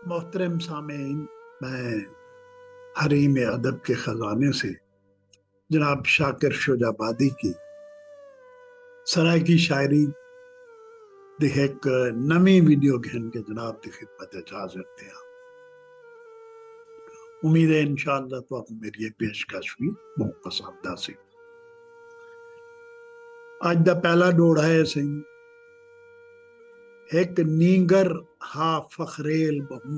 मोहतरम सामीन, मैं हरीम अदब के खजाने से जनाब शाकिर शुजाबादी की सरायकी शायरी दी एक नवी वीडियो घन के जनाब की खिदमत हाजिर थे। उम्मीद है इंशाअल्लाह तो आप मेरी ये पेशकश भी बहुत पसंद सी। आज दा पहला डोड़ा है सही, एक नींगर हा फखरेल बहू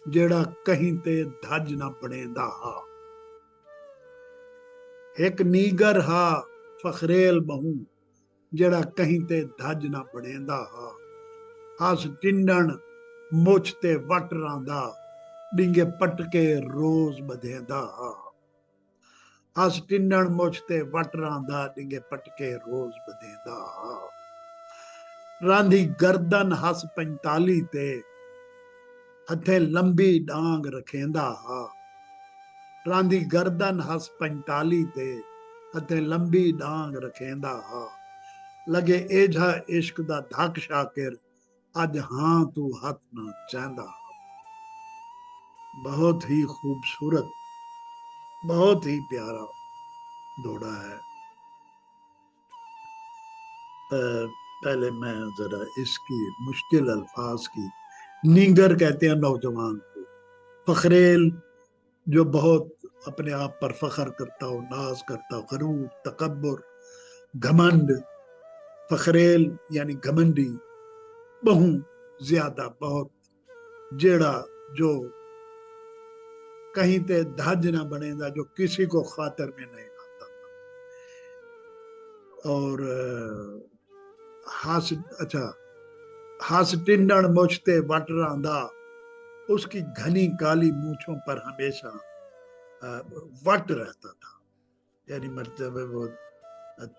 जेड़ा कहीं ते धज ना बनेदा हा। एक नीगर हा फखरेल बहू जेड़ा कहीं ते धज ना बनेदा हा। हस टिंडन मुछ ते वट रांदा डिंगे पटके रोज बधेंदा हा। हस टिंडन मुछ ते वट रांदा डिंगे पटके रोज बधेंदा हा। रांधी गर्दन हस 45 ते हथे लंबी डांग रखेंदा हा। रांधी गर्दन हस 45 ते हथे लंबी डांग रखेंदा हा। लगे एझा इश्क दा धक शाकिर अज हां तू हथ ना चाहता। बहुत ही खूबसूरत, बहुत ही प्यारा दौड़ा है। पहले मैं जरा इसकी मुश्किल अल्फाज की, नीगर कहते हैं नौजवान को, फखरेल जो बहुत अपने आप पर फखर करता हो, नाज करता हो, गरूर, तकब्बुर, घमंड, फखरेल यानी घमंडी, बहु ज्यादा बहुत, जेड़ा जो कहीं ते धज ना बनेगा, जो किसी को खातर में नहीं लाता। और हास अच्छा हास टिंडन मुझते वट रांदा, उसकी घनी काली मूछों पर हमेशा वट रहता था, यानी मतलब वो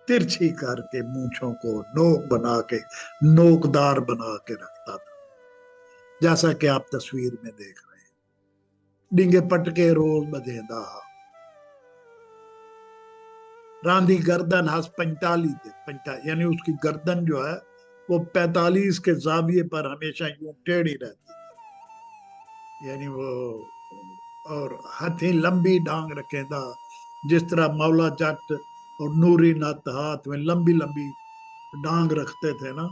तिरछी करके मूछों को नोक बना के, नोकदार बना के रखता था, जैसा कि आप तस्वीर में देख रहे हैं। डिंगे पटके रोज बधेंदा, रांधी गर्दन हस 45 थे, यानी उसकी गर्दन जो है वो 45 के जाविये पर हमेशा यूं टेढ़ी रहती थी, यानी वो। और हथी लंबी डांग रखेंदा, जिस तरह मौला जट और नूरी नत हाथ में लंबी लंबी डांग रखते थे ना,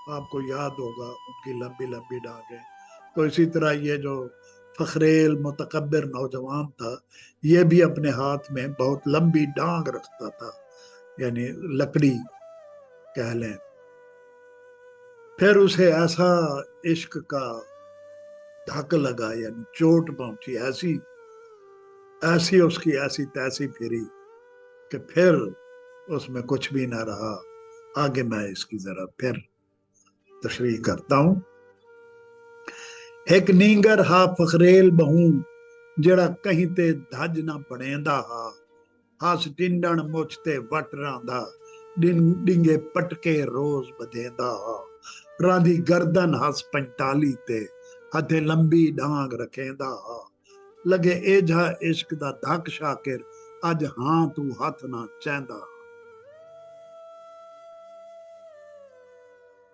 आपको याद होगा उनकी लंबी लंबी डांगें। तो इसी तरह ये जो फखरेल मुतकब्बिर नौजवान था, ये भी अपने हाथ में बहुत लंबी डांग रखता था, यानी लकड़ी कह लें। फिर उसे ऐसा इश्क का धक लगा, यानी चोट पहुंची, ऐसी ऐसी उसकी ऐसी तैसी फिरी कि फिर उसमें कुछ भी ना रहा। आगे मैं इसकी जरा फिर तशरीह करता हूं। एक नींगर हा फखरेल बहू जेड़ा कहीं ते धज ना बनेंदा हा। हस टिंडन मुछ ते वट रांदा डिंगे पटके रोज बधेंदा हा। रांधी गर्दन हस 45 ते हथे लंबी डांग रखेंदा हा। लगे एझा इश्क दा धक शाकिर अज हां तू हथ ना चाहता।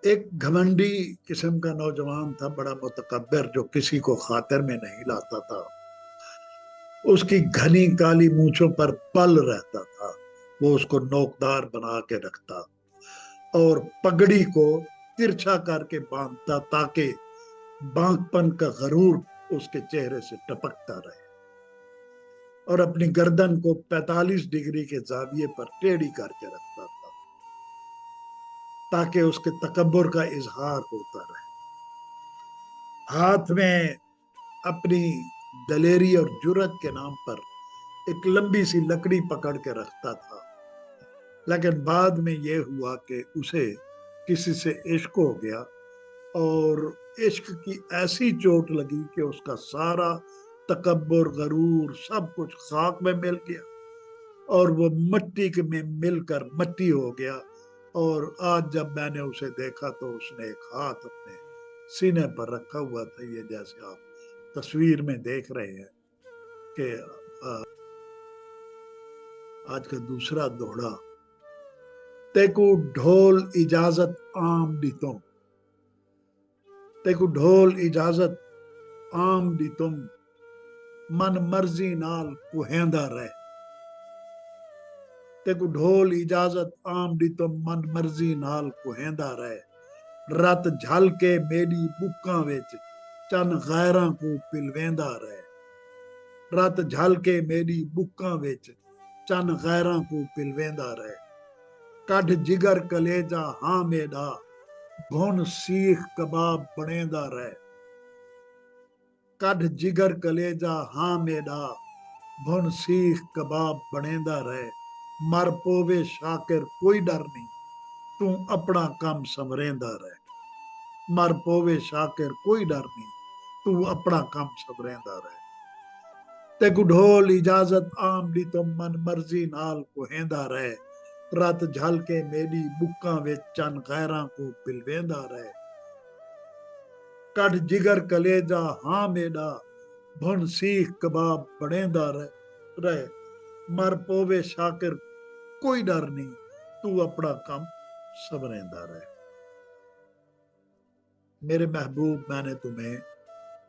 एक घमंडी किस्म का नौजवान था, बड़ा मुतकब्बिर, जो किसी को खातिर में नहीं लाता था। उसकी घनी काली मूछों पर पल रहता था, वो उसको नोकदार बना के रखता और पगड़ी को तिरछा करके बांधता ताकि बांकपन का गरूर उसके चेहरे से टपकता रहे, और अपनी गर्दन को 45 डिग्री के जाविये पर टेढ़ी करके रखता था ताकि उसके तकब्बुर का इजहार होता रहे। हाथ में अपनी दलेरी और जुर्रत के नाम पर एक लंबी सी लकड़ी पकड़ के रखता था। लेकिन बाद में यह हुआ कि उसे किसी से इश्क हो गया और इश्क की ऐसी चोट लगी कि उसका सारा तकब्बुर, गरूर, सब कुछ खाक में मिल गया और वो मिट्टी में मिलकर मट्टी हो गया। और आज जब मैंने उसे देखा तो उसने एक हाथ अपने सीने पर रखा हुआ था, ये जैसे आप तस्वीर में देख रहे हैं कि आज का दूसरा दोहरा, तेकू ढोल इजाजत आम दीतों, तेकू ढोल इजाजत आम दी तुम मन मर्जी नाल कुहेंदा रहे। ते को ढोल इजाजत आम दी तुम मन मर्जी नाल कुहेंदा रहे। रत झल के मेरी बुक्कां विच चन गैरां को पिलवेंदा रहे। रत झल के मेरी बुक्कां विच चन गैरां को पिलवेंदा रहे। कढ़ जिगर कलेजा हां मेरा भुन सीख कबाब बनेंदा रहे। कढ़ जिगर कलेजा हां मेरा भुन सीख कबाब बनेंदा रहे। मर पोवे शाकिर कोई डर नहीं तू अपना काम संवरेंदा रहे। मर पोवे शाकिर कोई डर नहीं तू अपना काम संवरेंदा रहे। ते गुढोल इजाजत आम दी तुम मन मर्जी नाल कुहेंदा रहे। रत झल के मेरी बुक्कां विच चन गैरां को पिलवेंदा रहे। कढ़ जिगर कलेजा हां मेरा भुन सीख कबाब बनेंदा रहे। मर पोवे शाकिर कोई डर नहीं तू अपना काम संवरेंदा रहे। मेरे महबूब, मैंने तुम्हें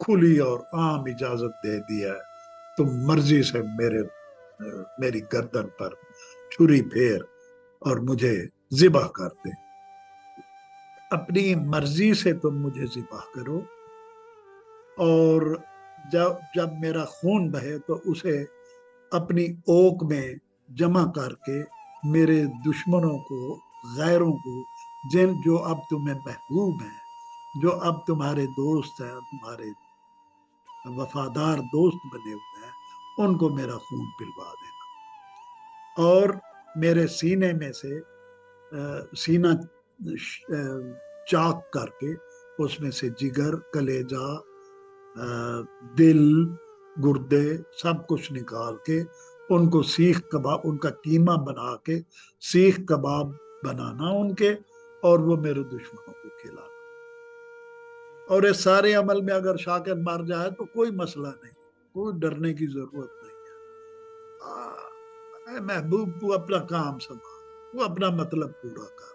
खुली और आम इजाजत दे दी है, तुम मर्जी से मेरी गर्दन पर छुरी फेर और मुझे जिबा कर दे। अपनी मर्जी से तुम मुझे जिबा करो और जब जब मेरा खून बहे तो उसे अपनी ओक में जमा करके मेरे दुश्मनों को, गैरों को, जो अब तुम्हें महबूब हैं, जो अब तुम्हारे दोस्त हैं, तुम्हारे वफादार दोस्त बने हुए हैं, उनको मेरा खून पिलवा देना। और मेरे सीने में से सीना चाक करके उसमें से जिगर, कलेजा, दिल, गुर्दे सब कुछ निकाल के उनको सीख कबाब, उनका कीमा बना के सीख कबाब बनाना उनके, और वो मेरे दुश्मनों को खिलाना। और इस सारे अमल में अगर शाकिर मर जाए तो कोई मसला नहीं, कोई डरने की जरूरत नहीं है। महबूब, तू अपना काम संभाल, तू अपना मतलब पूरा कर।